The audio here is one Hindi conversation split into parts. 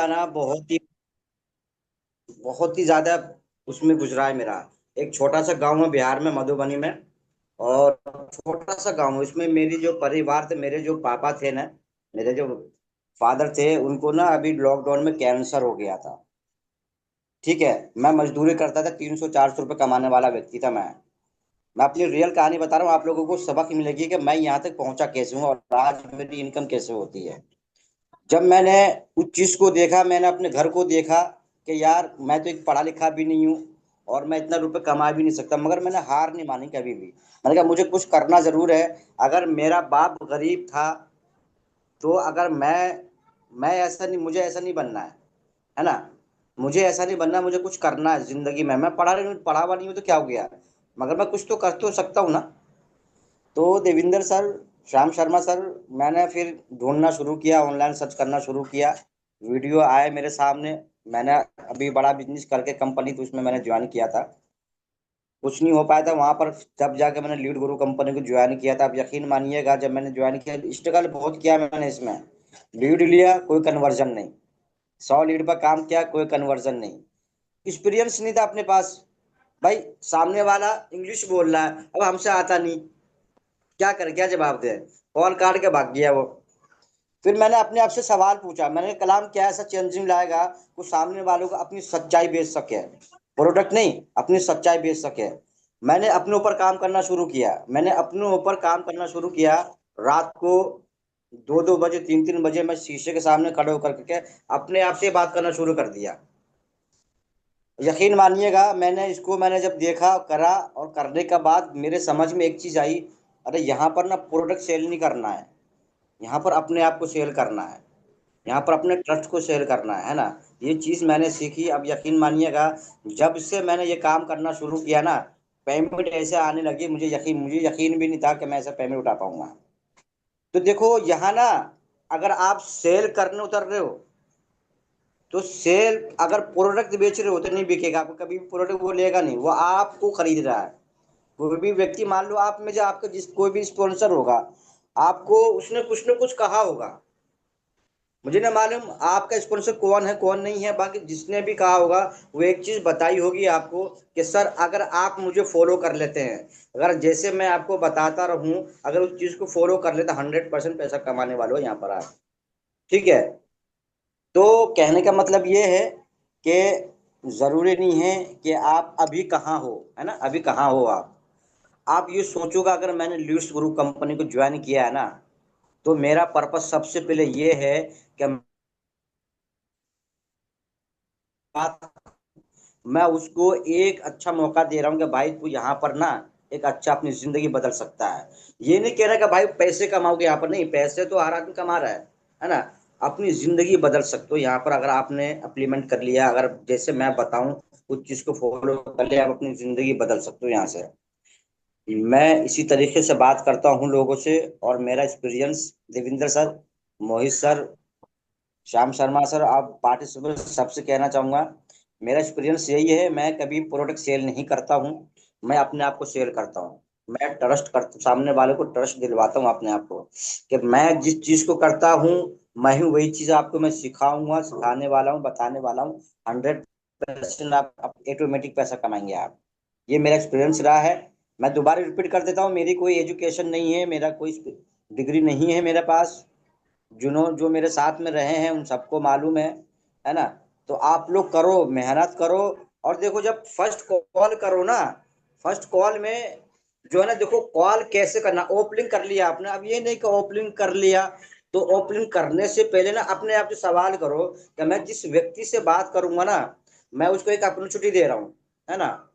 था ना, बहुत ही ज्यादा उसमें गुजरा है मेरा। एक छोटा सा गांव है बिहार में, मधुबनी में। और छोटा सा गांव है, उसमें मेरी जो परिवार थे, मेरे जो पापा थे ना, मेरे जो फादर थे, उनको ना अभी लॉकडाउन में कैंसर हो गया था। ठीक है। मैं मजदूरी करता था, 300 400 रुपये कमाने वाला व्यक्ति था मैं अपनी रियल कहानी बता रहा हूँ, आप लोगों को सबक मिलेगी कि मैं यहाँ तक पहुंचा कैसे हूँ और आज मेरी इनकम कैसे होती है। जब मैंने उस चीज को देखा, मैंने अपने घर को देखा कि यार मैं तो एक पढ़ा लिखा भी नहीं हूँ और मैं इतना रुपए कमा भी नहीं सकता, मगर मैंने हार नहीं मानी कभी भी। मैंने कहा मुझे कुछ करना जरूर है। अगर मेरा बाप गरीब था, तो अगर मैं ऐसा नहीं, मुझे ऐसा नहीं बनना है ना। मुझे ऐसा नहीं बनना, मुझे कुछ करना है जिंदगी में। मैं पढ़ा नहीं, पढ़ा हुआ नहीं हूँ तो क्या हो गया, मगर मैं कुछ तो कर तो सकता हूँ ना। तो देविंदर सर, श्याम शर्मा सर, मैंने फिर ढूंढना शुरू किया, ऑनलाइन सर्च करना शुरू किया। वीडियो आए मेरे सामने। मैंने अभी बड़ा बिजनेस करके कंपनी थी, उसमें मैंने ज्वाइन किया था। कुछ नहीं हो पाया था वहां पर। तब जाके मैंने लीड गुरु कंपनी को ज्वाइन किया था। अब यकीन मानिएगा, जब मैंने ज्वाइन किया, स्ट्रगल बहुत किया मैंने इसमें। लीड लिया, कोई कन्वर्जन नहीं। 100 लीड पर काम किया, कोई कन्वर्जन नहीं। एक्सपीरियंस नहीं था अपने पास। भाई, सामने वाला इंग्लिश बोल रहा है, अब हमसे आता नहीं, क्या करे, क्या जवाब दे। कॉल काट के भाग गया वो। फिर मैंने अपने आप से सवाल पूछा, मैंने कहा, कलाम क्या ऐसा चेंजिंग लाएगा कुछ सामने वालों को अपनी सच्चाई बेच सके, प्रोडक्ट नहीं, अपनी सच्चाई बेच सके। मैंने अपने ऊपर काम करना शुरू किया, मैंने अपने ऊपर काम करना शुरू किया। रात को 2 2 बजे, 3 3 बजे मैं शीशे के सामने खड़े होकर के अपने आप से बात करना शुरू कर दिया। यकीन मानिएगा, मैंने जब देखा, करा, और करने के बाद मेरे समझ में एक चीज आई। अरे यहाँ पर ना प्रोडक्ट सेल नहीं करना है, यहाँ पर अपने आप को सेल करना है, यहाँ पर अपने ट्रस्ट को शेयर करना है ना। ये चीज मैंने सीखी। अब यकीन मानिएगा, जब से मैंने ये काम करना शुरू किया ना, पेमेंट ऐसे आने लगी, मुझे यकीन भी नहीं था कि मैं ऐसा पेमेंट उठा पाऊंगा। तो देखो यहाँ ना, अगर आप सेल करने उतर रहे हो, तो सेल, अगर प्रोडक्ट बेच रहे हो तो नहीं बिकेगा, आपको कभी भी प्रोडक्ट वो लेगा नहीं, वो आपको खरीद रहा है। कोई भी व्यक्ति, मान लो आप में जो आपका जिस कोई भी स्पॉन्सर होगा, आपको उसने कुछ ना कुछ कहा होगा। मुझे ना मालूम आपका स्पॉन्सर कौन है कौन नहीं है, बाकी जिसने भी कहा होगा, वो एक चीज बताई होगी आपको कि सर, अगर आप मुझे फॉलो कर लेते हैं, अगर जैसे मैं आपको बताता रहूं, अगर उस चीज को फॉलो कर लेते, 100% पैसा कमाने वाले हो यहाँ पर आप। ठीक है। तो कहने का मतलब ये है कि जरूरी नहीं है कि आप अभी कहाँ हो, है ना, अभी कहाँ हो आप ये सोचोगा, अगर मैंने लीड्स ग्रुप कंपनी को ज्वाइन किया है ना, तो मेरा पर्पस सबसे पहले ये है कि मैं उसको एक अच्छा मौका दे रहा हूँ कि भाई तू यहाँ पर ना एक अच्छा अपनी जिंदगी बदल सकता है। ये नहीं कह रहा कि भाई पैसे कमाओगे यहाँ पर, नहीं, पैसे तो हर आदमी कमा रहा है ना। अपनी जिंदगी बदल सकते हो यहाँ पर, अगर आपने अप्लीमेंट कर लिया, अगर जैसे मैं बताऊं उस चीज को फॉलो कर लिया, आप अपनी जिंदगी बदल सकते हो यहाँ से। मैं इसी तरीके से बात करता हूँ लोगों से, और मेरा एक्सपीरियंस, देविंदर सर, मोहित सर, श्याम शर्मा सर, आप पार्टिसिपेंट सबसे कहना चाहूंगा, मेरा एक्सपीरियंस यही है, मैं कभी प्रोडक्ट सेल नहीं करता हूँ, मैं अपने आप को सेल करता हूँ। मैं ट्रस्ट करता, सामने वाले को ट्रस्ट दिलवाता हूँ अपने आप को, कि मैं जिस चीज को करता हूँ, मैं ही वही चीज आपको मैं सिखाऊंगा, सिखाने वाला हूँ, बताने वाला हूँ। 100% आप ऑटोमेटिक पैसा कमाएंगे आप। ये मेरा एक्सपीरियंस रहा है। मैं दोबारा रिपीट कर देता हूँ, मेरी कोई एजुकेशन नहीं है, मेरा कोई डिग्री नहीं है मेरे पास। जो मेरे साथ में रहे हैं उन सबको मालूम है ना। तो आप लोग करो, मेहनत करो। और देखो, जब फर्स्ट कॉल करो ना, फर्स्ट कॉल में जो है ना, देखो कॉल कैसे करना, ओपनिंग कर लिया आपने, अब ये नहीं कि ओपनिंग कर लिया, तो ओपनिंग करने से पहले ना अपने आप से सवाल करो कि मैं जिस व्यक्ति से बात करूंगा ना, मैं उसको एक अपॉर्चुनिटी दे रहा हूँ, है ना।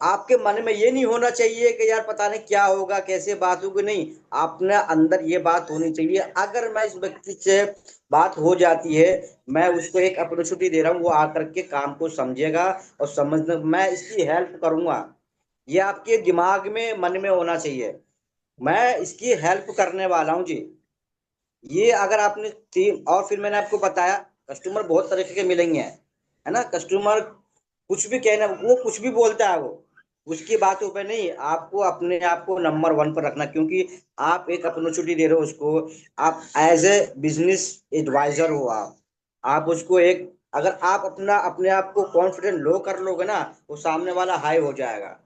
आपके मन में ये नहीं होना चाहिए कि यार पता नहीं क्या होगा, कैसे बात होगी, नहीं। अपने अंदर ये बात होनी चाहिए, अगर मैं इस व्यक्ति से बात हो जाती है, मैं उसको एक अपॉर्चुनिटी दे रहा हूँ, वो आकर के काम को समझेगा और समझने, मैं इसकी हेल्प करूंगा। ये आपके दिमाग में, मन में होना चाहिए, मैं इसकी हेल्प करने वाला हूँ जी। ये अगर आपने तीन, और फिर मैंने आपको बताया, कस्टमर बहुत तरीके के मिलेंगे, है ना। कस्टमर कुछ भी कहना, वो कुछ भी बोलता है, वो उसकी बातों पे नहीं, आपको अपने आप को नंबर वन पर रखना, क्योंकि आप एक अपॉर्चुनिटी दे रहे हो उसको। आप एज ए बिजनेस एडवाइजर हो आप। आप उसको एक, अगर आप अपना अपने आप को कॉन्फिडेंट लो कर लोगे ना, वो सामने वाला हाई हो जाएगा।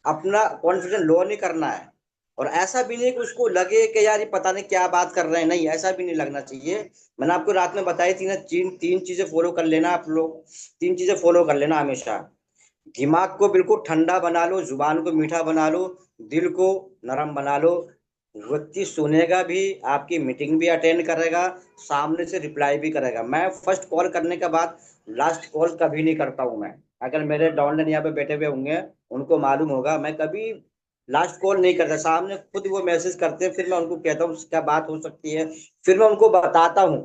अपना कॉन्फिडेंस लो नहीं करना है। और ऐसा भी नहीं कि उसको लगे कि यार ये पता नहीं क्या बात कर रहे हैं, नहीं, ऐसा भी नहीं लगना चाहिए। मैंने आपको रात में बताई थी ना, तीन तीन चीजें फॉलो कर लेना आप लोग। तीन चीजें फॉलो कर लेना हमेशा। दिमाग को बिल्कुल ठंडा बना लो, जुबान को मीठा बना लो, दिल को नरम बना लो। व्यक्ति सुनेगा भी, आपकी मीटिंग भी अटेंड करेगा, सामने से रिप्लाई भी करेगा। मैं फर्स्ट कॉल करने के बाद लास्ट कॉल कभी नहीं करता हूं मैं। अगर मेरे डाउनलाइन यहाँ पे बैठे हुए होंगे, उनको मालूम होगा, मैं कभी लास्ट कॉल नहीं करता। सामने खुद वो मैसेज करते हैं, फिर मैं उनको कहता हूँ क्या बात हो सकती है, फिर मैं उनको बताता हूँ।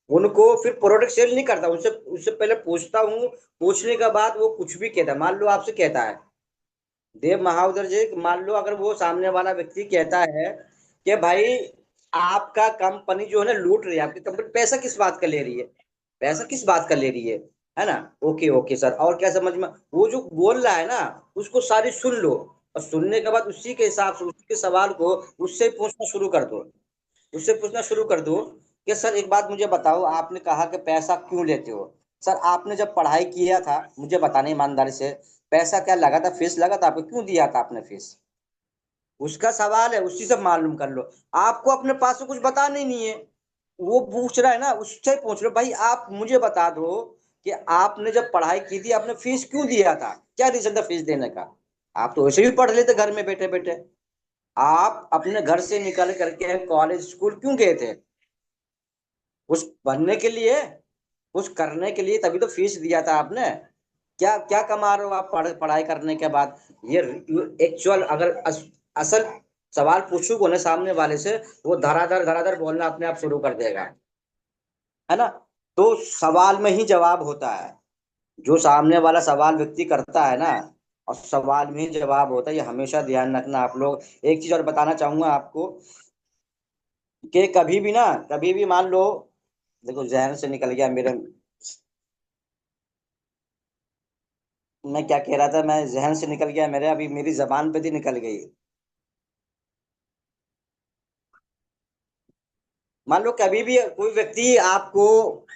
उनको फिर प्रोडक्ट सेल नहीं करता, उससे उससे पहले पूछता हूँ। पूछने के बाद वो कुछ भी कहता है, मान लो आपसे कहता है देव महाउदर जी, मान लो अगर वो सामने वाला व्यक्ति कहता है कि भाई आपका कंपनी जो है ना लूट रही है, आपकी कंपनी पैसा किस बात का ले रही है, पैसा किस बात का ले रही है ना। ओके ओके सर, और क्या समझ में, वो जो बोल रहा है ना, उसको सारी सुन लो। और सुनने के बाद उसी के हिसाब से उसी के सवाल को उससे पूछना शुरू कर दो। उससे पूछना शुरू कर दो कि सर एक बात मुझे बताओ, आपने कहा कि पैसा क्यों लेते हो। सर आपने जब पढ़ाई किया था, मुझे बताने ईमानदारी से, पैसा क्या लगा था, फीस लगा था आपको, क्यों दिया था आपने फीस। उसका सवाल है, उसी से मालूम कर लो। आपको अपने पास से कुछ बताना ही नहीं है, वो पूछ रहा है ना, उससे पूछ लो भाई आप मुझे बता दो कि आपने जब पढ़ाई की थी आपने फीस क्यों दिया था, क्या रीजन था फीस देने का। आप तो वैसे भी पढ़ लेते घर में बैठे बैठे। आप अपने घर से निकल करके कॉलेज स्कूल क्यों गए थे, कुछ बनने के लिए, कुछ करने के लिए, तभी तो फीस दिया था आपने। क्या क्या कमा रहे हो आप पढ़ाई करने के बाद। ये एक्चुअल अगर असल सवाल पूछोगे ना सामने वाले से, वो धराधर धराधर बोलना अपने आप शुरू कर देगा, है ना। तो सवाल में ही जवाब होता है। जो सामने वाला सवाल व्यक्ति करता है ना, और सवाल में ही जवाब होता है, ये हमेशा ध्यान रखना आप लोग। एक चीज और बताना चाहूंगा आपको कि कभी भी ना, कभी भी मान लो, देखो जहन से निकल गया मेरे, मैं क्या कह रहा था, मैं जहन से निकल गया मेरे, अभी मेरी जबान पे थी निकल गई। मान लो कभी भी कोई व्यक्ति आपको,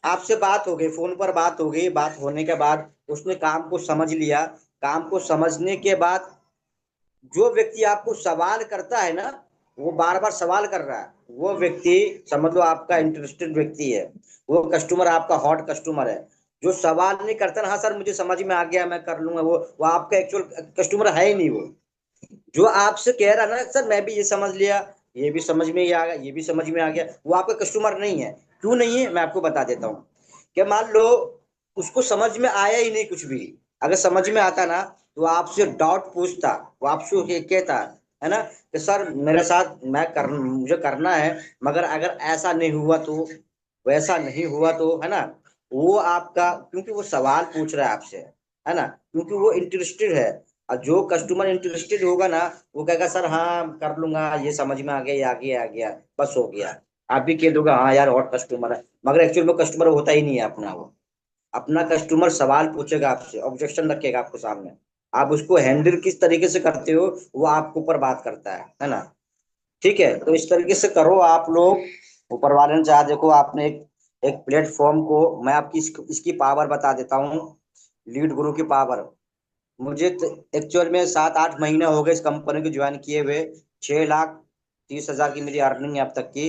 आपसे बात हो गई, फोन पर बात हो गई, बात होने के बाद उसने काम को समझ लिया। काम को समझने के बाद जो व्यक्ति आपको सवाल करता है ना, वो बार बार सवाल कर रहा है, वो व्यक्ति समझ लो आपका इंटरेस्टेड व्यक्ति है। वो कस्टमर आपका हॉट कस्टमर है। जो सवाल नहीं करता ना, हाँ सर मुझे समझ में आ गया मैं कर लूंगा, वो आपका एक्चुअल कस्टमर है ही नहीं वो। जो आपसे कह रहा ना सर मैं भी ये समझ लिया, ये भी समझ में ही आ गया, ये भी समझ में आ गया, वो आपका कस्टमर नहीं है। क्यों नहीं है, मैं आपको बता देता हूँ। कि मान लो उसको समझ में आया ही नहीं कुछ भी। अगर समझ में आता ना, तो आपसे डाउट पूछता, वो आपसे कहता है ना कि सर मेरे साथ मुझे करना है, मगर अगर ऐसा नहीं हुआ तो, वैसा नहीं हुआ तो, है ना। वो आपका, क्योंकि वो सवाल पूछ रहा है आपसे, है ना, क्योंकि वो इंटरेस्टेड है। और जो कस्टमर इंटरेस्टेड होगा ना, वो कहेगा सर हाँ कर लूंगा, ये समझ में आ गया, ये आ गया, आ गया, बस हो गया। आप भी कह दोगे हाँ यार हॉट कस्टमर है, मगर एक्चुअल में कस्टमर होता ही नहीं है अपना वो। अपना कस्टमर सवाल पूछेगा आपसे, ऑब्जेक्शन रखेगा आपके सामने। आप उसको हैंडल किस तरीके से करते हो, वो आपके ऊपर बात करता है ना। ठीक है, तो इस तरीके से करो आप लोग। ऊपर वाले ने चाहा, देखो आपने एक एक प्लेटफॉर्म को, मैं आपकी इसकी पावर बता देता हूँ। लीड गुरु की पावर, मुझे एक्चुअल में 7-8 महीने हो गए इस कंपनी को ज्वाइन किए हुए। 6,30,000 की मेरी अर्निंग है अब तक की।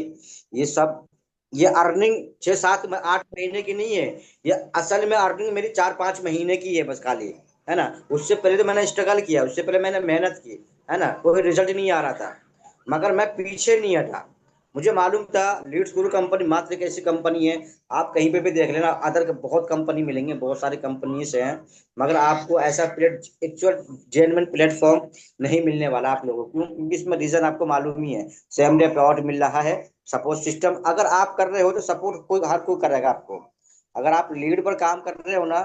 ये सब, ये अर्निंग 6-7-8 महीने की नहीं है। ये असल में अर्निंग मेरी 4-5 महीने की है बस खाली, है ना। उससे पहले तो मैंने स्ट्रगल किया, उससे पहले मैंने मेहनत की, है ना, कोई रिजल्ट नहीं आ रहा था, मगर मैं पीछे नहीं हटा। मुझे मालूम था लीड्स गुरु कंपनी मात्र एक ऐसी कंपनी है, आप कहीं पे भी देख लेना, अदर बहुत कंपनी मिलेंगे, बहुत सारी कंपनी से हैं, मगर आपको ऐसा प्लेट एक्चुअल जेन्युइन प्लेटफॉर्म नहीं मिलने वाला आप लोगों को। क्यों, क्योंकि इसमें रीजन आपको मालूम ही है। सेम डे पे आउट मिल रहा है, सपोर्ट सिस्टम अगर आप कर रहे हो तो सपोर्ट कोई हर कोई करेगा आपको। अगर आप लीड पर काम कर रहे हो ना,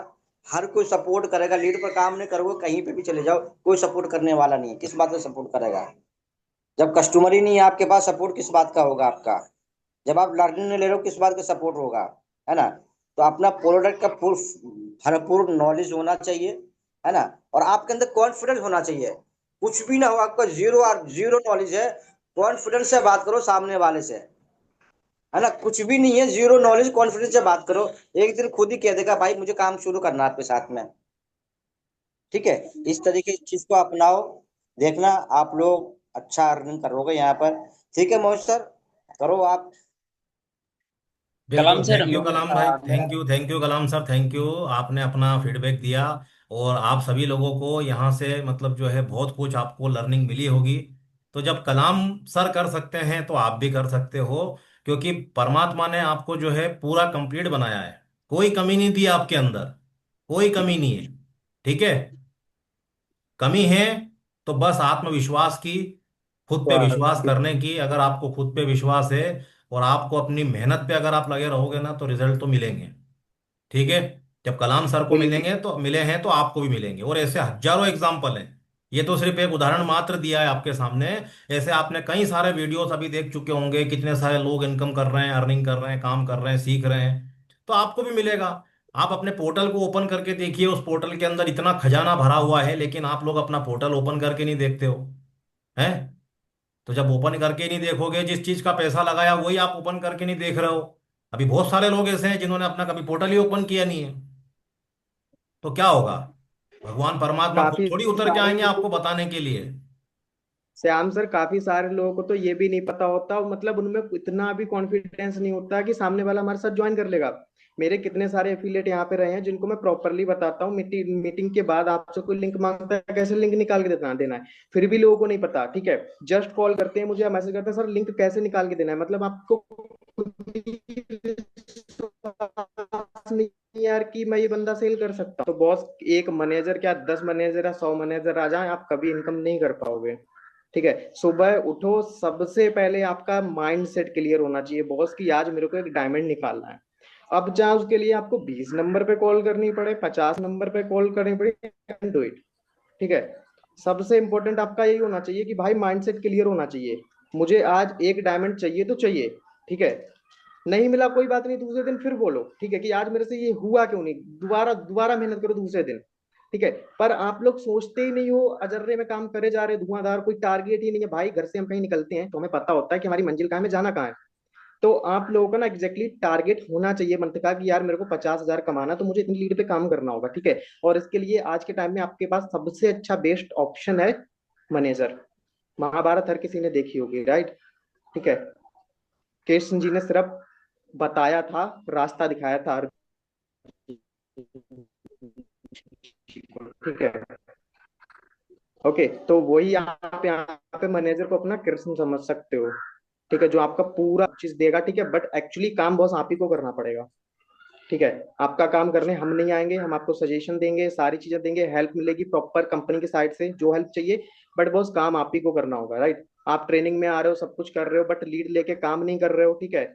हर कोई सपोर्ट करेगा। लीड पर काम नहीं करोगे, कहीं पे भी चले जाओ, कोई सपोर्ट करने वाला नहीं है, किस बात से सपोर्ट करेगा। जब कस्टमर ही नहीं है आपके पास, सपोर्ट किस बात का होगा आपका। जब आप लर्निंग नहीं ले रहे हो, किस बात का सपोर्ट होगा, है ना। तो अपना प्रोडक्ट का भरपूर नॉलेज होना चाहिए, है ना। और आपके अंदर कॉन्फिडेंस होना चाहिए। कुछ भी ना हो, आपका जीरो जीरो नॉलेज है, कॉन्फिडेंस से बात करो सामने वाले से। है ना, कुछ भी नहीं है, जीरो नॉलेज, कॉन्फिडेंस से बात करो। एक दिन खुद ही कह देगा भाई मुझे काम शुरू करना है आपके साथ में। ठीक है, इस तरीके की चीज को अपनाओ, देखना आप लोग अच्छा अर्निंग करोगे यहाँ पर। ठीक है मोहित सर, करो आप। बिल्कुल, कलाम सर, थैंक यू कलाम भाई, मेरा thank you Kalam sir, thank you. आपने अपना फीडबैक दिया और आप सभी लोगों को यहाँ से मतलब जो है बहुत कुछ आपको लर्निंग मिली होगी। तो जब कलाम सर कर सकते हैं तो आप भी कर सकते हो, क्योंकि परमात्मा ने आपको जो है पूरा कंप्लीट बनाया है। कोई कमी नहीं दी आपके अंदर, कोई कमी नहीं है। ठीक है, कमी है तो बस आत्मविश्वास की, खुद पे विश्वास करने की। अगर आपको खुद पे विश्वास है और आपको अपनी मेहनत पे अगर आप लगे रहोगे ना, तो रिजल्ट तो मिलेंगे। ठीक है, जब कलाम सर को बिल्कुल। मिलेंगे तो मिले हैं तो आपको भी मिलेंगे, और ऐसे हजारों एग्जाम्पल हैं। ये तो सिर्फ एक उदाहरण मात्र दिया है आपके सामने। ऐसे आपने कई सारे वीडियोस अभी देख चुके होंगे, कितने सारे लोग इनकम कर रहे हैं, अर्निंग कर रहे हैं, काम कर रहे हैं, सीख रहे हैं। तो आपको भी मिलेगा। आप अपने पोर्टल को ओपन करके देखिए, उस पोर्टल के अंदर इतना खजाना भरा हुआ है, लेकिन आप लोग अपना पोर्टल ओपन करके नहीं देखते हो। हैं? तो जब ओपन करके नहीं देखोगे, जिस चीज का पैसा लगाया वही आप ओपन करके नहीं देख रहे हो। अभी बहुत सारे लोग ऐसे हैं जिन्होंने अपना कभी पोर्टल ही ओपन किया नहीं है। तो क्या होगा? भगवान परमात्मा खुद काफी थोड़ी उतर के सारे आएंगे लोगों आपको को, बताने के लिए। श्याम सर, काफी सारे लोगों को तो ये भी नहीं पता होता, मतलब उनमें इतना भी कॉन्फिडेंस नहीं होता कि सामने वाला हमारे साथ ज्वाइन कर लेगा। मेरे कितने सारे एफिलिएट यहाँ पे रहे हैं जिनको मैं प्रॉपरली बताता हूँ, मीटिंग के बाद आपसे कोई लिंक मांगता है, कैसे लिंक निकाल के देना है, फिर भी लोगों को नहीं पता। ठीक है, जस्ट कॉल करते हैं मुझे, मैसेज करते हैं, सर लिंक कैसे निकाल के देना है, मतलब आपको नहीं यार कि मैं ये बंदा सेल कर सकता हूँ। तो बॉस, एक मैनेजर क्या 10 मैनेजर या 100 मैनेजर आ जाए, आप कभी इनकम नहीं कर पाओगे। ठीक है, सुबह उठो, सबसे पहले आपका माइंड सेट क्लियर होना चाहिए बॉस की आज मेरे को एक डायमंड निकालना है। अब चाहे उसके लिए आपको 20 नंबर पे कॉल करनी पड़े, 50 नंबर पे कॉल करनी पड़े, डू इट। ठीक है, सबसे इंपॉर्टेंट आपका यही होना चाहिए कि भाई माइंडसेट क्लियर होना चाहिए। मुझे आज एक डायमंड चाहिए तो चाहिए। ठीक है, नहीं मिला कोई बात नहीं, दूसरे दिन फिर बोलो। ठीक है, कि आज मेरे से ये हुआ क्यों नहीं, दोबारा दोबारा मेहनत करो दूसरे दिन। ठीक है, पर आप लोग सोचते ही नहीं हो, अजर्रे में काम करे जा रहे, धुआंधार, कोई टारगेट ही नहीं है भाई। घर से हम कहीं निकलते हैं तो हमें पता होता है कि हमारी मंजिल कहाँ है, हमें जाना कहाँ है। तो आप लोगों का ना एग्जैक्टली टारगेट होना चाहिए मंथ का कि यार मेरे को 50,000 कमाना, तो मुझे इतनी लीड पे काम करना होगा। ठीक है, और इसके लिए आज के टाइम में आपके पास सबसे अच्छा बेस्ट ऑप्शन है मैनेजर। महाभारत हर किसी ने देखी होगी, राइट? ठीक है, कृष्ण जी ने सिर्फ बताया था, रास्ता दिखाया था ठीक है। ओके, तो वही आप यहाँ पे मैनेजर को अपना कृष्ण समझ सकते हो। ठीक है, जो आपका पूरा चीज देगा। ठीक है, बट एक्चुअली काम बॉस आप ही को करना पड़ेगा। ठीक है, आपका काम करने हम नहीं आएंगे, हम आपको सजेशन देंगे, सारी चीजें देंगे, हेल्प मिलेगी प्रॉपर कंपनी की साइड से जो हेल्प चाहिए। बट बॉस काम आप ही को करना होगा, राइट? आप ट्रेनिंग में आ रहे हो, सब कुछ कर रहे हो, बट लीड लेके काम नहीं कर रहे हो। ठीक है,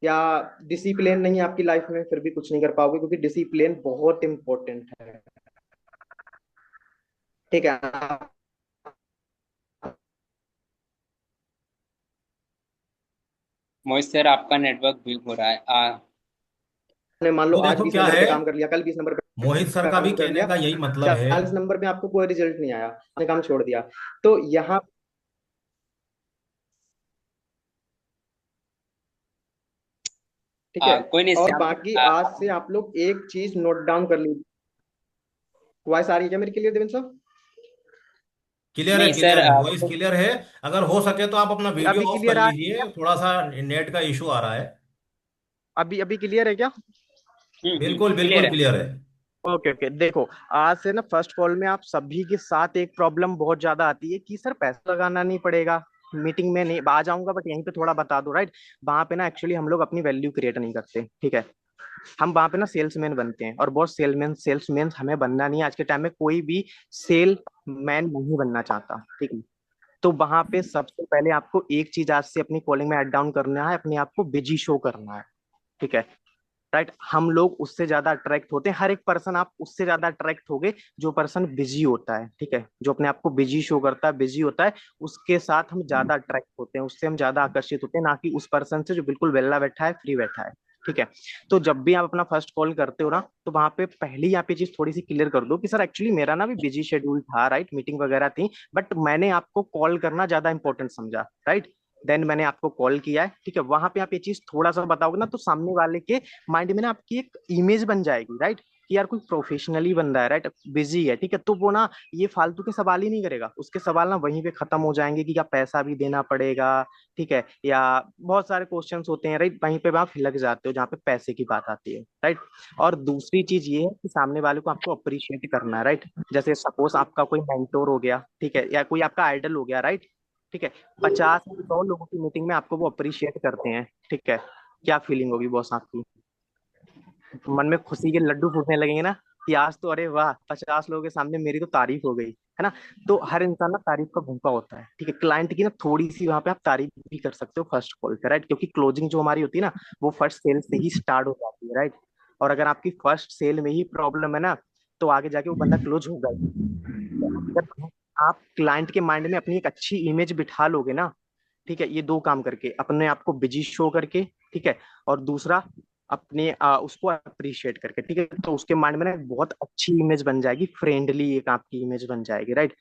या डिसिप्लिन नहीं है आपकी लाइफ में, फिर भी कुछ नहीं कर पाओगे, क्योंकि डिसिप्लिन बहुत इंपॉर्टेंट है। ठीक है, मोहित सर, आपका नेटवर्क वीक हो रहा है। आपने मान लो तो आज देखो बीस क्या नंबर है, पे काम कर लिया, कल 20 नंबर मोहित पे सर का भी काम कर कहने लिया, का यही मतलब है। 40 नंबर पे आपको कोई रिजल्ट नहीं आया, आपने काम छोड़ दिया। तो यहाँ, ठीक है, कोई नहीं और श्याम बाकी आज सर। से आप लोग एक चीज नोट डाउन कर लीजिए। वॉइस आ रही है क्या मेरी क्लियर, देवेंद्र साहब? नहीं सर, क्लियर है, वॉइस क्लियर है। अगर हो सके तो आप अपना वीडियो अभी ऑफ कर क्लियर आ रही है लीजिए, क्या? थोड़ा सा नेट का इशू आ रहा है। अभी अभी क्लियर है क्या? बिल्कुल क्लियर बिल्कुल है। क्लियर है। ओके ओके, देखो, आज से ना फर्स्ट कॉल में आप सभी के साथ एक प्रॉब्लम बहुत ज्यादा आती है कि सर पैसा लगाना नहीं पड़ेगा, मीटिंग में नहीं आ जाऊंगा, बट यहीं पे थोड़ा बता दो, राइट? वहां पे ना एक्चुअली हम लोग अपनी वैल्यू क्रिएट नहीं करते। ठीक है, हम वहां पे ना सेल्समैन बनते हैं, और बहुत सेल्समैन हमें बनना नहीं है। आज के टाइम में कोई भी सेल मैन नहीं बनना चाहता। ठीक है, तो वहां पे सबसे पहले आपको एक चीज आज से अपनी कॉलिंग में ऐड डाउन करना है, अपने आप को बिजी शो करना है। ठीक है, राइट? हम लोग उससे ज्यादा अट्रैक्ट होते हैं, हर एक पर्सन आप उससे ज्यादा अट्रैक्ट होगे जो पर्सन बिजी होता है। ठीक है, जो अपने आप को बिजी शो करता है, बिजी होता है, उसके साथ हम ज्यादा अट्रैक्ट होते हैं, उससे हम ज्यादा आकर्षित होते हैं, ना कि उस पर्सन से जो बिल्कुल वेला बैठा है, फ्री बैठा है। ठीक है, तो जब भी आप अपना फर्स्ट कॉल करते हो ना, तो वहां पे पहले ही आप ये चीज थोड़ी सी क्लियर कर दो कि सर एक्चुअली मेरा ना भी बिजी शेड्यूल था, राइट? मीटिंग वगैरह थी, बट मैंने आपको कॉल करना ज्यादा इंपॉर्टेंट समझा, राइट? देन मैंने आपको कॉल किया है, ठीक है। वहां पे आप ये चीज थोड़ा सा बताओगे ना, तो सामने वाले के माइंड में ना आपकी एक इमेज बन जाएगी, राइट, कि यार कोई प्रोफेशनली बंदा है, राइट, बिजी है, ठीक है। तो वो ना ये फालतू के सवाल ही नहीं करेगा, उसके सवाल ना वहीं पे खत्म हो जाएंगे कि क्या पैसा भी देना पड़ेगा, ठीक है, या बहुत सारे क्वेश्चंस होते हैं, राइट, वहीं पे आप लग जाते हो जहाँ पे पैसे की बात आती है, राइट। और दूसरी चीज ये है कि सामने वाले को आपको अप्रिशिएट करना है, राइट। जैसे सपोज आपका कोई मेंटोर हो गया, ठीक है, या कोई आपका आइडल हो गया, राइट, ठीक है। 50 या 100 लोगों की मीटिंग में आपको वो अप्रिशिएट करते हैं, ठीक है। क्या फीलिंग होगी बॉस आपकी? मन में खुशी के लड्डू फूटने लगेंगे ना, कि आज तो अरे वाह, 50 लोगों के सामने मेरी तो तारीफ हो गई, है ना। तो हर इंसान ना तारीफ का भूखा होता है, ठीक है। क्लाइंट की ना थोड़ी सी वहां पे आप तारीफ भी कर सकते हो फर्स्ट कॉल पे, राइट, क्योंकि क्लोजिंग जो हमारी होती है ना, वो फर्स्ट सेल से ही स्टार्ट हो जाती है, राइट। और अगर आपकी फर्स्ट सेल में ही प्रॉब्लम है ना, तो आगे जाके वो बंदा क्लोज होगा ही नहीं। अगर आप क्लाइंट के माइंड में अपनी एक अच्छी इमेज बिठा लोगे ना, ठीक है, ये दो काम करके, अपने आप को बिजी शो करके, ठीक है, और दूसरा अपने उसको अप्रिशिएट करके, ठीक है, तो उसके माइंड में ना एक बहुत अच्छी इमेज बन जाएगी, फ्रेंडली एक आपकी इमेज बन जाएगी, राइट।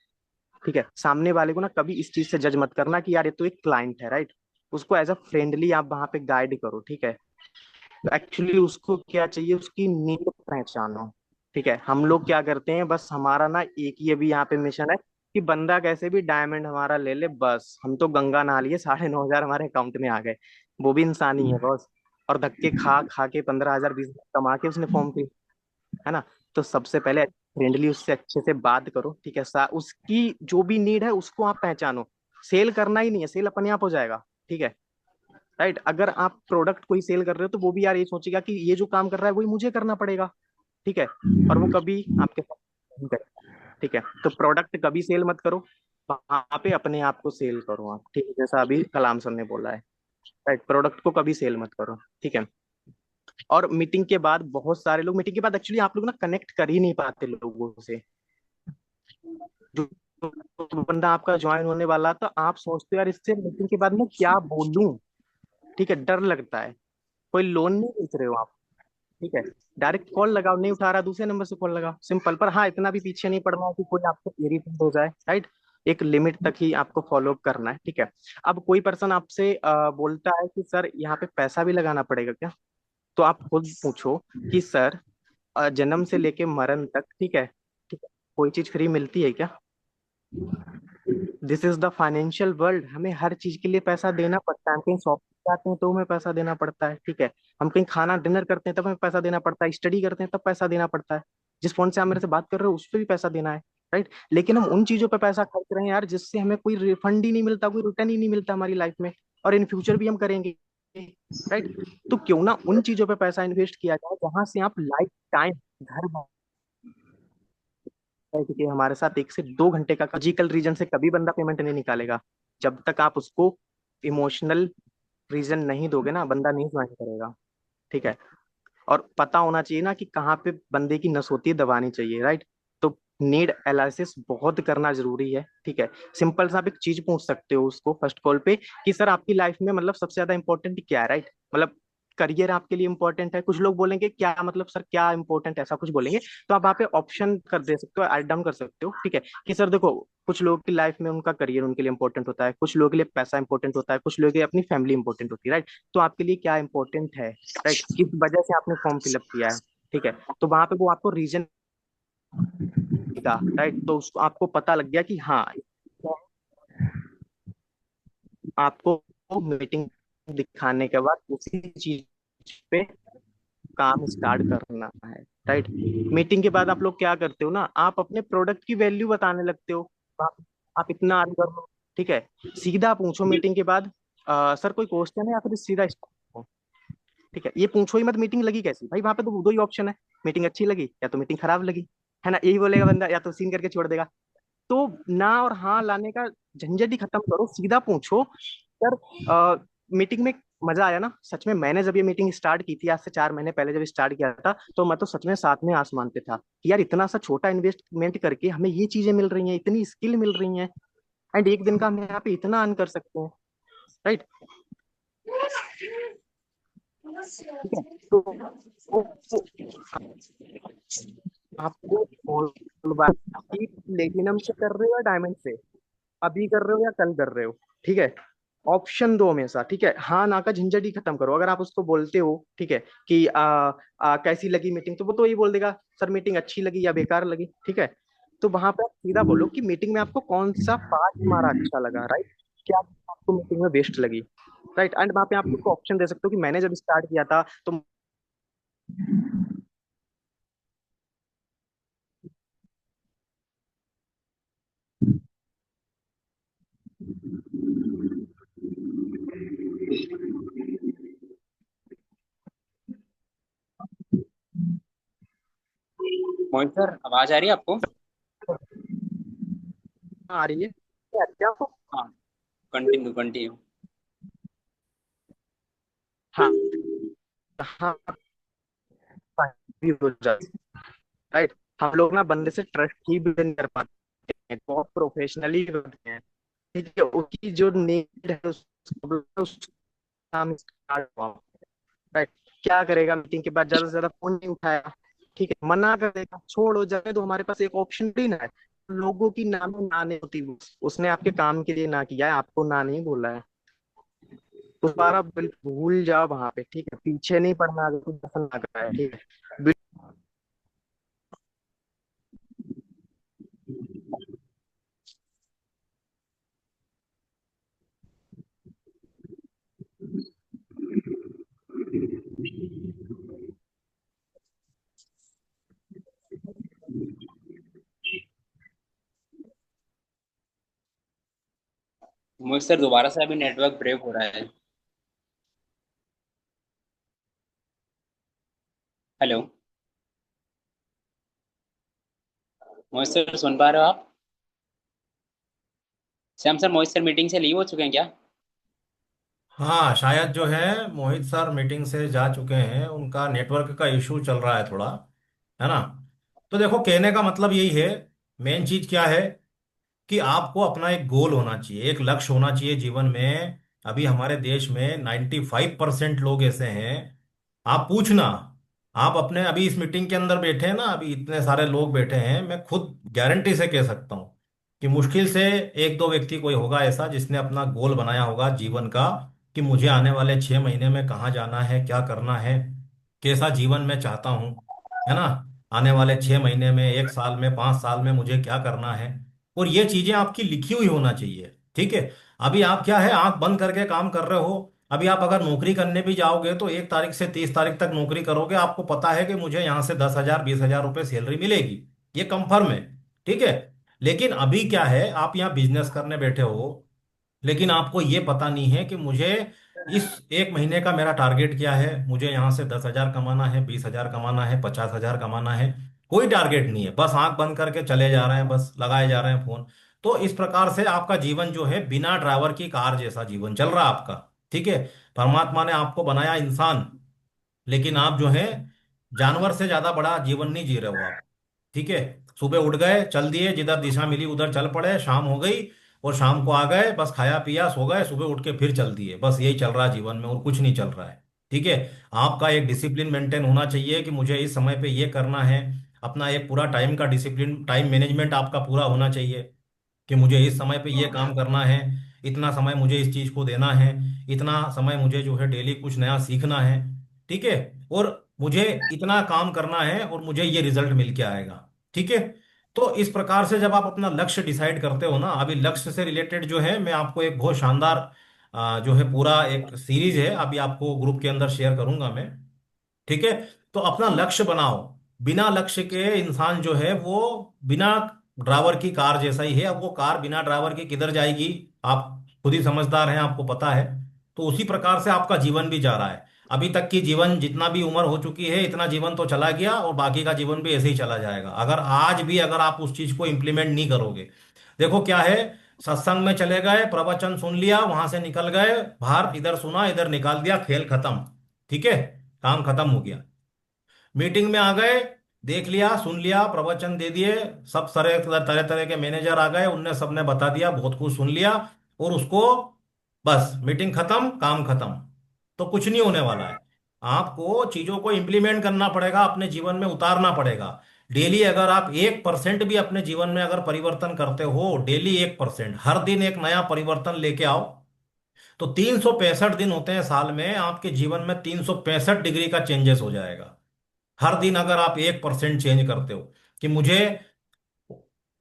ठीक है, सामने वाले को ना कभी इस चीज से जज मत करना कि यार ये तो एक क्लाइंट है, राइट। उसको एज अ फ्रेंडली आप वहां पे गाइड करो, ठीक है। तो एक्चुअली उसको क्या चाहिए, उसकी नीड पहचानो, ठीक है। हम लोग क्या करते हैं, बस हमारा ना एक ही अभी यहाँ पे मिशन है कि बंदा कैसे भी डायमंड हमारा ले ले, बस हम तो गंगा नहा लिए, 9,500 हमारे अकाउंट में आ गए। वो भी इंसान ही है बॉस। और धक्के खा खा के 15,000 20,000 कमा के उसने फॉर्म फिल, है ना। तो सबसे पहले फ्रेंडली उससे अच्छे से बात करो, ठीक है। उसकी जो भी नीड है उसको आप पहचानो। सेल करना ही नहीं है, सेल अपने आप हो जाएगा, ठीक है, राइट। अगर आप प्रोडक्ट कोई सेल कर रहे हो तो वो भी यार ये सोचेगा कि ये जो काम कर रहा है वही मुझे करना पड़ेगा, ठीक है। और वो कभी आपके साथ नहीं करेगा, ठीक है। तो प्रोडक्ट कभी सेल मत करो, वहां पे अपने आप को सेल करो आप, ठीक है, जैसा अभी कलाम सर ने बोला है, राइट। प्रोडक्ट को कभी सेल मत करो, ठीक है। और मीटिंग के बाद बहुत सारे लोग, मीटिंग के बाद एक्चुअली आप लोग ना कनेक्ट कर ही नहीं पाते लोगों से। जो जो बंदा आपका ज्वाइन होने वाला था, आप सोचते हो यार इससे मीटिंग के बाद मैं क्या बोलूं, ठीक है, डर लगता है। कोई लोन नहीं बेच रहे हो आप, ठीक है। डायरेक्ट कॉल लगाओ, नहीं उठा रहा दूसरे नंबर से कॉल लगाओ, सिंपल। पर हाँ, इतना भी पीछे नहीं पड़ना है कि कोई आपको इरिटेट हो जाए, राइट। एक लिमिट तक ही आपको फॉलो अप करना है, ठीक है। अब कोई पर्सन आपसे बोलता है कि सर यहाँ पे पैसा भी लगाना पड़ेगा क्या, तो आप खुद पूछो कि सर जन्म से लेके मरण तक, ठीक है, कोई चीज फ्री मिलती है क्या? This is the financial world, हमें हर चीज के लिए पैसा देना पड़ता है। हम कहीं शॉपिंग जाते हैं तो हमें पैसा देना पड़ता है, ठीक है। हम कहीं खाना डिनर करते हैं तब हमें पैसा देना पड़ता है, स्टडी करते हैं तब पैसा देना पड़ता है। जिस फोन से आप मेरे से बात कर रहे हो उस पर भी पैसा देना है, राइट। लेकिन हम उन चीजों पे पैसा खर्च रहे हैं यार जिससे हमें कोई रिफंड ही नहीं मिलता, कोई रिटर्न ही नहीं मिलता हमारी लाइफ में, और इन फ्यूचर भी हम करेंगे, राइट। तो क्यों ना उन चीजों पे पैसा इन्वेस्ट किया जाए जहां से आप लाइफ टाइम घर है, क्योंकि हमारे साथ 1 से 2 घंटे का फिजिकल रीजन से कभी बंदा पेमेंट नहीं निकालेगा। जब तक आप उसको इमोशनल रीजन नहीं दोगे ना, बंदा नहीं ज्वाइन करेगा, ठीक है। और पता होना चाहिए ना कि कहाँ पे बंदे की नस होती है, दबानी चाहिए, राइट। तो नीड एनालिसिस बहुत करना जरूरी है, ठीक है। सिंपल सा आप एक चीज पूछ सकते हो उसको फर्स्ट कॉल पे कि सर आपकी लाइफ में मतलब सबसे ज्यादा इंपॉर्टेंट क्या है, राइट। मतलब करियर आपके लिए इंपॉर्टेंट है, कुछ लोग बोलेंगे क्या मतलब सर क्या इंपॉर्टेंट है, ऐसा कुछ बोलेंगे। तो आप वहाँ पे ऑप्शन कर दे सकते हो, राइट डाउन कर सकते हो, ठीक है, कि सर देखो, कुछ लोगों की लाइफ में उनका करियर उनके लिए इंपॉर्टेंट होता है, कुछ लोगों के लिए पैसा इंपॉर्टेंट होता है, कुछ लोगों के लिए अपनी फैमिली इंपॉर्टेंट होती है, राइट। तो आपके लिए क्या इंपॉर्टेंट है, राइट, किस वजह से आपने फॉर्म फिलअप किया है, ठीक है। तो वहां पे वो आपको रीजन देगा, राइट। तो उसको आपको पता लग गया कि हाँ, आपको मीटिंग दिखाने के बाद उसी चीज पे काम स्टार्ट करना है, राइट। मीटिंग के बाद आप लोग क्या करते हो ना, आप अपने प्रोडक्ट की वैल्यू बताने लगते हो। आप, आप इतना अर्न कर लो, ठीक है। सीधा पूछो मीटिंग के बाद, सर कोई क्वेश्चन है, या फिर सीधा start?" ठीक है, ये पूछो ही मत मीटिंग लगी कैसी, भाई वहां पे तो दो ही ऑप्शन है, मीटिंग अच्छी लगी या तो मीटिंग खराब लगी, है ना, यही बोलेगा बंदा, या तो सीन करके छोड़ देगा। तो ना और हाँ लाने का झंझट ही खत्म करो, सीधा पूछो सर मीटिंग में मजा आया ना। सच में मैंने जब ये मीटिंग स्टार्ट की थी आज से 4 महीने पहले, जब स्टार्ट किया था, तो मैं तो सच में साथ में आसमान पे था कि यार इतना सा छोटा इन्वेस्टमेंट करके हमें ये चीजें मिल रही हैं, इतनी स्किल मिल रही हैं, एंड एक दिन का हम यहाँ पे इतना अर्न कर सकते हैं, राइट। ठीक है, तो आपको प्लेटिनम से कर रहे हो या डायमंड से, अभी कर रहे हो या कल कर रहे हो, ठीक है। ऑप्शन दो हमेशा, ठीक है। हाँ ना का झंझट ही खत्म करो। अगर आप उसको बोलते हो, ठीक है, कि कैसी लगी मीटिंग, तो वो तो यही बोल देगा, सर मीटिंग अच्छी लगी या बेकार लगी, ठीक है। तो वहां पे आप सीधा बोलो कि मीटिंग में आपको कौन सा पार्ट हमारा अच्छा लगा, राइट, क्या आपको मीटिंग में बेस्ट लगी, राइट। एंड वहां पे आप उसको ऑप्शन दे सकते हो कि मैंने जब स्टार्ट किया था तो मोहित सर, आवाज आ रही है आपको? आ रही है क्या, आपको? हाँ, कंटिन्यू कंटिन्यू। हाँ हाँ, भी हो जाए, राइट। हम लोग ना बंदे से ट्रस्ट ही बिल्ड नहीं कर पाते हैं, बहुत प्रोफेशनली होते हैं, ठीक है। उसकी जो नीड है उसका काम स्टार्ट हुआ, राइट। क्या करेगा मीटिंग के बाद? ज्यादा से ज्यादा फोन नहीं उठाया, ठीक है, मना कर देगा, छोड़ो जाने दो, हमारे पास एक ऑप्शन भी ना है। लोगों की ना में ना नहीं होती, उसने आपके काम के लिए ना किया है, आपको ना नहीं बोला है। तो दोबारा बिल्कुल भूल जाओ वहां पे, ठीक है, पीछे नहीं पड़ना अगर कुछ पसंद ना कर रहा है, ठीक है। मोहित सर, दोबारा से अभी नेटवर्क ब्रेक हो रहा है। हेलो मोहित सर, सुन पा रहे हो आप? श्याम सर, मोहित सर मीटिंग से लीव हो चुके हैं क्या? हाँ, शायद जो है मोहित सर मीटिंग से जा चुके हैं, उनका नेटवर्क का इशू चल रहा है थोड़ा, है ना। तो देखो, कहने का मतलब यही है, मेन चीज क्या है कि आपको अपना एक गोल होना चाहिए, एक लक्ष्य होना चाहिए जीवन में। अभी हमारे देश में 95% लोग ऐसे हैं। आप पूछना, आप अपने अभी इस मीटिंग के अंदर बैठे हैं ना, अभी इतने सारे लोग बैठे हैं, मैं खुद गारंटी से कह सकता हूँ कि मुश्किल से एक दो व्यक्ति कोई होगा ऐसा जिसने अपना गोल बनाया होगा जीवन का, कि मुझे आने वाले 6 महीने में कहाँ जाना है, क्या करना है, कैसा जीवन मैं चाहता हूँ, है ना। आने वाले 6 महीने में, 1 साल में, 5 साल में मुझे क्या करना है। और ये चीजें आपकी लिखी हुई होना चाहिए, ठीक है। अभी आप क्या है, आंख बंद करके काम कर रहे हो। अभी आप अगर नौकरी करने भी जाओगे तो 1 तारीख से 30 तारीख तक नौकरी करोगे, आपको पता है कि मुझे यहाँ से 10,000 20,000 रुपये सैलरी मिलेगी, ये कंफर्म है, ठीक है। लेकिन अभी क्या है, आप यहाँ बिजनेस करने बैठे हो, लेकिन आपको ये पता नहीं है कि मुझे इस 1 महीने का मेरा टारगेट क्या है, मुझे यहाँ से 10,000 कमाना है, 20,000 कमाना है, 50,000 कमाना है। कोई टारगेट नहीं है, बस आंख बंद करके चले जा रहे हैं, बस लगाए जा रहे हैं फोन। तो इस प्रकार से आपका जीवन जो है बिना ड्राइवर की कार जैसा जीवन चल रहा है आपका, ठीक है। परमात्मा ने आपको बनाया इंसान, लेकिन आप जो है जानवर से ज्यादा बड़ा जीवन नहीं जी रहे हो आप, ठीक है। सुबह उठ गए, चल दिए, जिधर दिशा मिली उधर चल पड़े, शाम हो गई और शाम को आ गए, बस खाया पिया सो गए, सुबह उठ के फिर चल दिए, बस यही चल रहा है जीवन में और कुछ नहीं चल रहा है, ठीक है। आपका एक डिसिप्लिन मेंटेन होना चाहिए कि मुझे इस समय पे ये करना है। अपना एक पूरा टाइम का डिसिप्लिन, टाइम मैनेजमेंट आपका पूरा होना चाहिए कि मुझे इस समय पे ये काम करना है, इतना समय मुझे इस चीज को देना है, इतना समय मुझे जो है डेली कुछ नया सीखना है, ठीक है। और मुझे इतना काम करना है और मुझे ये रिजल्ट मिल के आएगा, ठीक है। तो इस प्रकार से जब आप अपना लक्ष्य डिसाइड करते हो ना, अभी लक्ष्य से रिलेटेड जो है मैं आपको एक बहुत शानदार जो है पूरा एक सीरीज है, अभी आपको ग्रुप के अंदर शेयर करूंगा मैं, ठीक है। तो अपना लक्ष्य बनाओ। बिना लक्ष्य के इंसान जो है वो बिना ड्राइवर की कार जैसा ही है। अब वो कार बिना ड्राइवर के किधर जाएगी, आप खुद ही समझदार हैं, आपको पता है। तो उसी प्रकार से आपका जीवन भी जा रहा है। अभी तक की जीवन जितना भी उम्र हो चुकी है, इतना जीवन तो चला गया और बाकी का जीवन भी ऐसे ही चला जाएगा, अगर आज भी अगर आप उस चीज को इंप्लीमेंट नहीं करोगे। देखो क्या है, सत्संग में चले गए, प्रवचन सुन लिया, वहां से निकल गए बाहर, इधर सुना इधर निकाल दिया, खेल खत्म, ठीक है, काम खत्म हो गया। मीटिंग में आ गए, देख लिया सुन लिया, प्रवचन दे दिए, सब तरह तरह तरह के मैनेजर आ गए, उनने सबने बता दिया, बहुत कुछ सुन लिया, और उसको बस मीटिंग खत्म, काम खत्म। तो कुछ नहीं होने वाला है। आपको चीजों को इम्प्लीमेंट करना पड़ेगा, अपने जीवन में उतारना पड़ेगा। डेली अगर आप 1% भी अपने जीवन में अगर परिवर्तन करते हो, डेली 1%, हर दिन एक नया परिवर्तन लेके आओ, तो 365 दिन होते हैं साल में, आपके जीवन में 365 डिग्री का चेंजेस हो जाएगा। हर दिन अगर आप 1% चेंज करते हो कि मुझे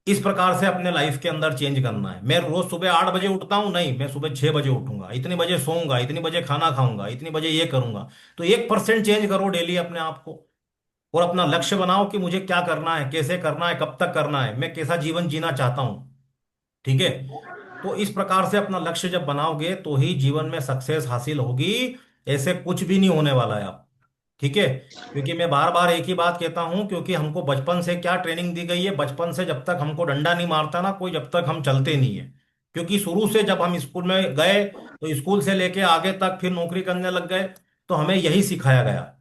इस प्रकार से अपने लाइफ के अंदर चेंज करना है, मैं रोज सुबह 8 बजे उठता हूं, नहीं मैं सुबह 6 बजे उठूंगा, इतनी बजे सोऊंगा, इतनी बजे खाना खाऊंगा, इतनी बजे ये करूंगा। तो 1% चेंज करो डेली अपने आप को, और अपना लक्ष्य बनाओ कि मुझे क्या करना है, कैसे करना है, कब तक करना है, मैं कैसा जीवन जीना चाहता हूं। ठीक है। तो इस प्रकार से अपना लक्ष्य जब बनाओगे तो ही जीवन में सक्सेस हासिल होगी। ऐसे कुछ भी नहीं होने वाला है आप। ठीक है। क्योंकि मैं बार बार एक ही बात कहता हूं, क्योंकि हमको बचपन से क्या ट्रेनिंग दी गई है, बचपन से जब तक हमको डंडा नहीं मारता ना कोई, जब तक हम चलते नहीं है। क्योंकि शुरू से जब हम स्कूल में गए, तो स्कूल से लेके आगे तक फिर नौकरी करने लग गए, तो हमें यही सिखाया गया।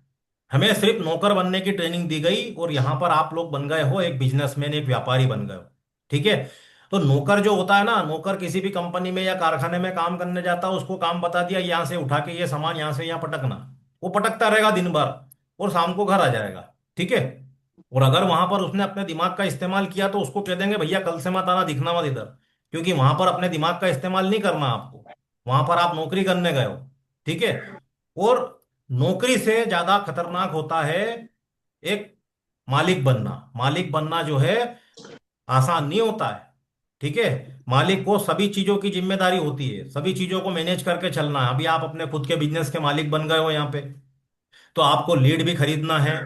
हमें सिर्फ नौकर बनने की ट्रेनिंग दी गई, और यहां पर आप लोग बन गए हो एक बिजनेसमैन, एक व्यापारी बन गए हो। ठीक है। तो नौकर जो होता है ना, नौकर किसी भी कंपनी में या कारखाने में काम करने जाता है, उसको काम बता दिया यहां से उठा के ये सामान यहां से यहाँ पटकना, वो पटकता रहेगा दिन भर, और शाम को घर आ जाएगा। ठीक है। और अगर वहां पर उसने अपने दिमाग का इस्तेमाल किया, तो उसको कह देंगे भैया कल से मत आना, दिखना मत इधर, क्योंकि वहां पर अपने दिमाग का इस्तेमाल नहीं करना आपको, वहां पर आप नौकरी करने गए हो। ठीक है। और नौकरी से ज्यादा खतरनाक होता है एक मालिक बनना। मालिक बनना जो है आसान नहीं होता है। ठीक है। मालिक को सभी चीजों की जिम्मेदारी होती है, सभी चीजों को मैनेज करके चलना है। अभी आप अपने खुद के बिजनेस के मालिक बन गए हो यहाँ पे, तो आपको लीड भी खरीदना है,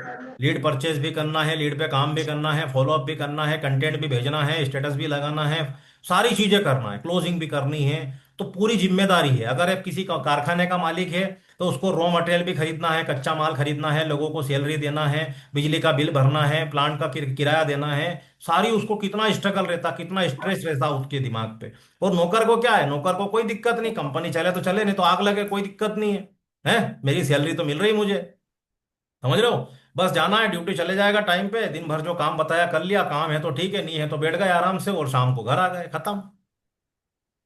लीड परचेज भी करना है, लीड पे काम भी करना है, फॉलोअप भी करना है, कंटेंट भी भेजना है, स्टेटस भी लगाना है, सारी चीजें करना है, क्लोजिंग भी करनी है। तो पूरी जिम्मेदारी है। अगर आप किसी का कारखाने का मालिक है, तो उसको रॉ मटेरियल भी खरीदना है, कच्चा माल खरीदना है, लोगों को सैलरी देना है, बिजली का बिल भरना है, प्लांट का किराया देना है। सारी उसको कितना स्ट्रगल रहता, कितना स्ट्रेस रहता उसके दिमाग पे। और नौकर को क्या है, नौकर को कोई दिक्कत नहीं, कंपनी चले तो चले, नहीं तो आग लगे, कोई दिक्कत नहीं है। है, मेरी सैलरी तो मिल रही मुझे। समझ रहे हो। बस जाना है, ड्यूटी चले जाएगा टाइम पे, दिन भर जो काम बताया कर लिया, काम है तो ठीक है, नहीं है तो बैठ गए आराम से, और शाम को घर आ गए, खत्म।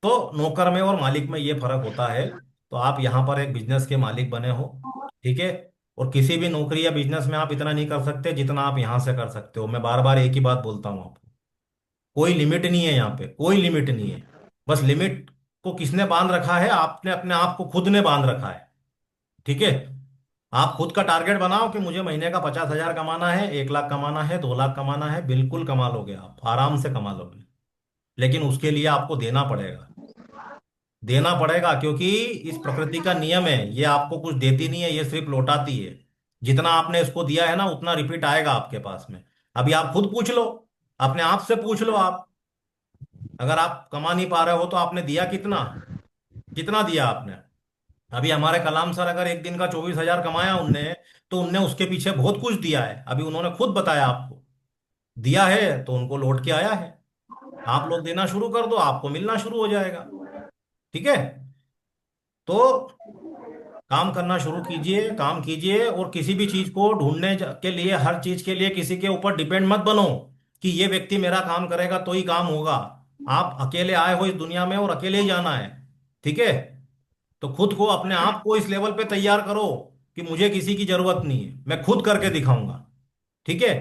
तो नौकर में और मालिक में ये फर्क होता है। तो आप यहाँ पर एक बिजनेस के मालिक बने हो। ठीक है। और किसी भी नौकरी या बिजनेस में आप इतना नहीं कर सकते जितना आप यहाँ से कर सकते हो। मैं बार बार एक ही बात बोलता हूँ आपको, कोई लिमिट नहीं है यहाँ पे, कोई लिमिट नहीं है। बस लिमिट को किसने बांध रखा है, आपने अपने आप को खुद ने बांध रखा है। ठीक है। आप खुद का टारगेट बनाओ कि मुझे महीने का 50,000 कमाना है, 1 लाख कमाना है, 2 लाख कमाना है, बिल्कुल कमा लोगे, आप आराम से कमा लोगे। लेकिन उसके लिए आपको देना पड़ेगा, देना पड़ेगा, क्योंकि इस प्रकृति का नियम है, ये आपको कुछ देती नहीं है, ये सिर्फ लौटाती है। जितना आपने इसको दिया है ना, उतना रिपीट आएगा आपके पास में। अभी आप खुद पूछ लो, अपने आप से पूछ लो आप, अगर आप कमा नहीं पा रहे हो तो आपने दिया कितना, कितना दिया आपने। अभी हमारे कलाम सर अगर एक दिन का 24,000 कमाया उनने, तो उनने उसके पीछे बहुत कुछ दिया है, अभी उन्होंने खुद बताया आपको। दिया है तो उनको लौट के आया है। आप लोग देना शुरू कर दो, आपको मिलना शुरू हो जाएगा। ठीक है। तो काम करना शुरू कीजिए, काम कीजिए, और किसी भी चीज को ढूंढने के लिए, हर चीज के लिए किसी के ऊपर डिपेंड मत बनो कि ये व्यक्ति मेरा काम करेगा तो ही काम होगा। आप अकेले आए हो इस दुनिया में, और अकेले ही जाना है। ठीक है। तो खुद को, अपने आप को इस लेवल पे तैयार करो कि मुझे किसी की जरूरत नहीं है, मैं खुद करके दिखाऊंगा। ठीक है।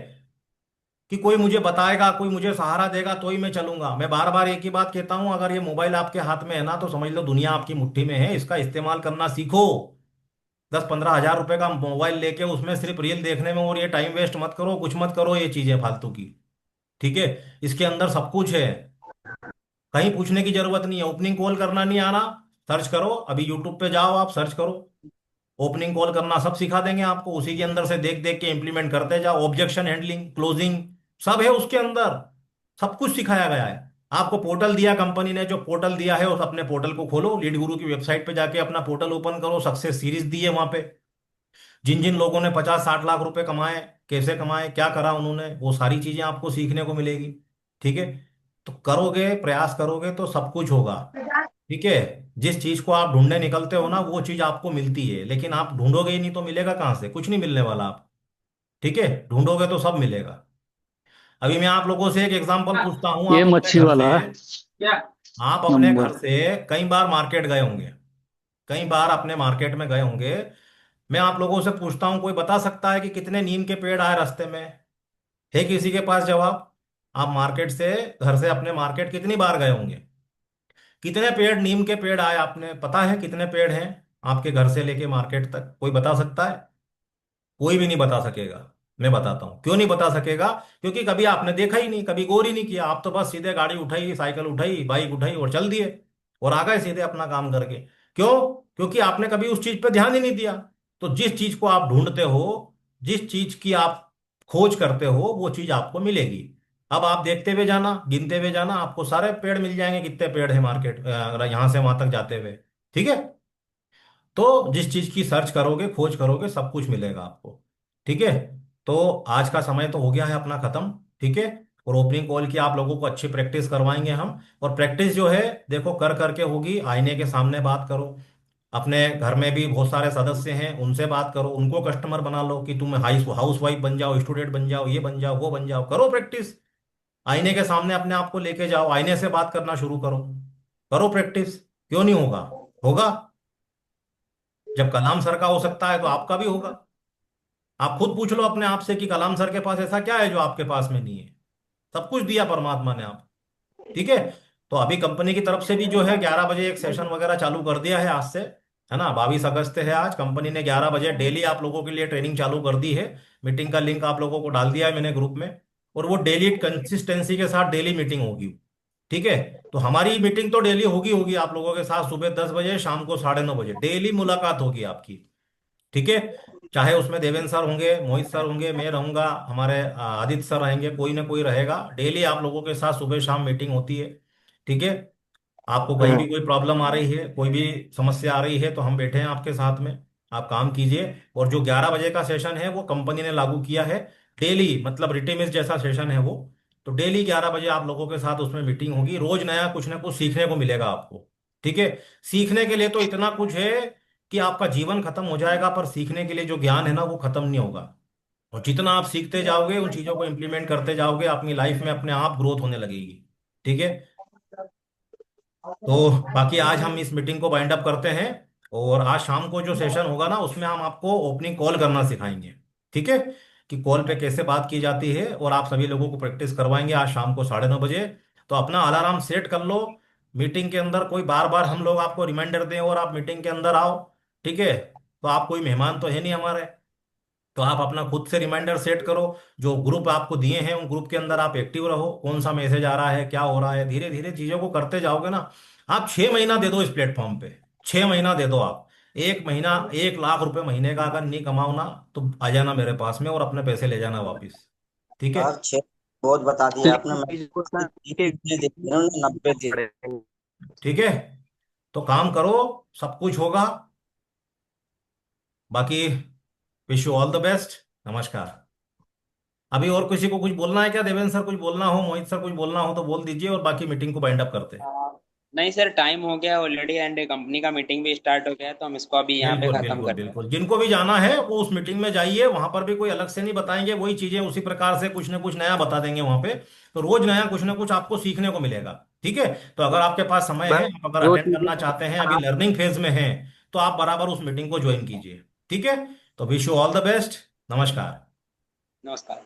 कि कोई मुझे बताएगा, कोई मुझे सहारा देगा तो ही मैं चलूंगा। मैं बार बार एक ही बात कहता हूं, अगर ये मोबाइल आपके हाथ में है ना, तो समझ लो दुनिया आपकी मुट्ठी में है, इसका इस्तेमाल करना सीखो। 10-15 हजार रुपए का मोबाइल लेके उसमें सिर्फ रील देखने में और ये टाइम वेस्ट मत करो, कुछ मत करो ये चीजें फालतू की। ठीक है। इसके अंदर सब कुछ है, कहीं पूछने की जरूरत नहीं है। ओपनिंग कॉल करना नहीं आना, सर्च करो, अभी यूट्यूब पे जाओ, आप सर्च करो, ओपनिंग कॉल करना सब सिखा देंगे आपको। उसी के अंदर से देख देख के इंप्लीमेंट करते जाओ, ऑब्जेक्शन हैंडलिंग, क्लोजिंग, सब है उसके अंदर, सब कुछ सिखाया गया है। आपको पोर्टल दिया कंपनी ने, जो पोर्टल दिया है उस अपने पोर्टल को खोलो, लीड गुरु की वेबसाइट पे जाके अपना पोर्टल ओपन करो, सक्सेस सीरीज दी है वहां पे। जिन जिन लोगों ने 50-60 लाख रुपए कमाए, कैसे कमाए, क्या करा उन्होंने, वो सारी चीजें आपको सीखने को मिलेगी। ठीक है। तो करोगे, प्रयास करोगे तो सब कुछ होगा। ठीक है। जिस चीज को आप ढूंढने निकलते हो ना, वो चीज आपको मिलती है, लेकिन आप ढूंढोगे ही नहीं तो मिलेगा कहाँ से, कुछ नहीं मिलने वाला आप। ठीक है। ढूंढोगे तो सब मिलेगा। अभी मैं आप लोगों से एक एग्जांपल पूछता हूँ, ये आप अपने मच्छी घर वाला से, है आप अपने घर नंबर। से कई बार मार्केट गए होंगे, कई बार अपने मार्केट में गए होंगे। मैं आप लोगों से पूछता हूँ, कोई बता सकता है कि कितने नीम के पेड़ आए रास्ते में, है किसी के पास जवाब। आप मार्केट से, घर से अपने मार्केट कितनी बार गए होंगे, कितने पेड़ नीम के पेड़ आए आपने पता है? कितने पेड़ हैं आपके घर से लेके मार्केट तक? कोई बता सकता है? कोई भी नहीं बता सकेगा। मैं बताता हूँ क्यों नहीं बता सकेगा। क्योंकि कभी आपने देखा ही नहीं, कभी गौर ही नहीं किया। आप तो बस सीधे गाड़ी उठाई, साइकिल उठाई, बाइक उठाई और चल दिए और आ गए सीधे अपना काम करके। क्यों? क्योंकि आपने कभी उस चीज पे ध्यान ही नहीं दिया। तो जिस चीज को आप ढूंढते हो, जिस चीज की आप खोज करते हो, वो चीज आपको मिलेगी। अब आप देखते हुए जाना, गिनते हुए जाना, आपको सारे पेड़ मिल जाएंगे, कितने पेड़ है मार्केट यहां से वहां तक जाते हुए। ठीक है? तो जिस चीज की सर्च करोगे, खोज करोगे, सब कुछ मिलेगा आपको। ठीक है? तो आज का समय तो हो गया है अपना खत्म। ठीक है? और ओपनिंग कॉल की आप लोगों को अच्छी प्रैक्टिस करवाएंगे हम। और प्रैक्टिस जो है देखो कर करके होगी। आईने के सामने बात करो। अपने घर में भी बहुत सारे सदस्य हैं, उनसे बात करो, उनको कस्टमर बना लो कि तुम हाउस वाइफ बन जाओ, स्टूडेंट बन जाओ, ये बन जाओ, वो बन जाओ। करो प्रैक्टिस। आईने के सामने अपने आप को लेके जाओ, आईने से बात करना शुरू करो। करो प्रैक्टिस। क्यों नहीं होगा? होगा। जब कलाम सर का हो सकता है तो आपका भी होगा। आप खुद पूछ लो अपने आप से कि कलाम सर के पास ऐसा क्या है जो आपके पास में नहीं है? सब कुछ दिया परमात्मा ने आप। ठीक है? तो अभी कंपनी की तरफ से भी जो है 11 बजे एक सेशन वगैरह चालू कर दिया है आज से। है ना? 22 अगस्त है आज। कंपनी ने 11 बजे डेली आप लोगों के लिए ट्रेनिंग चालू कर दी है। मीटिंग का लिंक आप लोगों को डाल दिया है मैंने ग्रुप में। और वो डेली कंसिस्टेंसी के साथ डेली मीटिंग होगी। ठीक है? तो हमारी मीटिंग तो डेली होगी होगी आप लोगों के साथ। सुबह 10 बजे, शाम को 9:30 बजे डेली मुलाकात होगी आपकी। ठीक है? चाहे उसमें देवेंद्र सर होंगे, मोहित सर होंगे, मैं रहूंगा, हमारे आदित्य सर रहेंगे, कोई ना कोई रहेगा। डेली आप लोगों के साथ सुबह शाम मीटिंग होती है। ठीक है? आपको कहीं भी कोई प्रॉब्लम आ रही है, कोई भी समस्या आ रही है, तो हम बैठे हैं आपके साथ में। आप काम कीजिए। और जो 11 बजे का सेशन है वो कंपनी ने लागू किया है। डेली मतलब रिटेमिस जैसा सेशन है वो। तो डेली 11 बजे आप लोगों के साथ उसमें मीटिंग होगी। रोज नया कुछ ना कुछ सीखने को मिलेगा आपको। ठीक है? सीखने के लिए तो इतना कुछ है कि आपका जीवन खत्म हो जाएगा, पर सीखने के लिए जो ज्ञान है ना वो खत्म नहीं होगा। और जितना आप सीखते जाओगे, उन चीजों को इंप्लीमेंट करते जाओगे, अपनी लाइफ में अपने आप ग्रोथ होने लगेगी। ठीक है? तो बाकी आज हम इस मीटिंग को वाइंड अप करते हैं। और आज शाम को जो सेशन होगा ना, उसमें हम आपको ओपनिंग कॉल करना सिखाएंगे। ठीक है? कि कॉल पे कैसे बात की जाती है, और आप सभी लोगों को प्रैक्टिस करवाएंगे आज शाम को 9:30 बजे। तो अपना अलार्म सेट कर लो। मीटिंग के अंदर कोई बार बार हम लोग आपको रिमाइंडर दें और आप मीटिंग के अंदर आओ। ठीक है? तो आप कोई मेहमान तो है नहीं हमारे। तो आप अपना खुद से रिमाइंडर सेट करो। जो ग्रुप आपको दिए हैं उन ग्रुप के अंदर आप एक्टिव रहो। कौन सा मैसेज आ रहा है, क्या हो रहा है, धीरे धीरे चीजों को करते जाओगे ना। आप 6 महीना दे दो इस प्लेटफॉर्म पे। 6 महीना दे दो आप। 1 महीना 1 लाख रुपए महीने का अगर नहीं कमाओ ना, तो आ जाना मेरे पास में और अपने पैसे ले जाना वापिस। ठीक है? और छह बहुत बता दिया आपने। लेकिन मैं चीजों का के कितने दिन 90 दिन। पड़ेगा। ठीक है? तो काम करो, सब कुछ होगा। बाकी wish you all the best. नमस्कार। अभी और किसी को कुछ बोलना है क्या? देवेंद्र सर कुछ बोलना हो, मोहित सर कुछ बोलना हो तो बोल दीजिए, और बाकी मीटिंग को बाइंड अप करते हैं। नहीं सर, टाइम हो गया ऑलरेडी एंड कंपनी का मीटिंग भी स्टार्ट हो गया है, तो हम इसको अभी यहाँ पे बिल्कुल खत्म बिल्कुल करते हैं। बिल्कुल। जिनको भी जाना है वो उस मीटिंग में जाइए। वहां पर भी कोई अलग से नहीं बताएंगे, वही चीजें उसी प्रकार से कुछ ना कुछ नया बता देंगे वहां पे। तो रोज नया कुछ ना कुछ आपको सीखने को मिलेगा। ठीक है? तो अगर आपके पास समय है, बस आप अगर जो अटेंड चीजें करना चाहते हैं, अभी लर्निंग फेज में हैं, तो आप बराबर उस मीटिंग को ज्वाइन कीजिए। ठीक है? तो wish you all the best. नमस्कार। नमस्कार।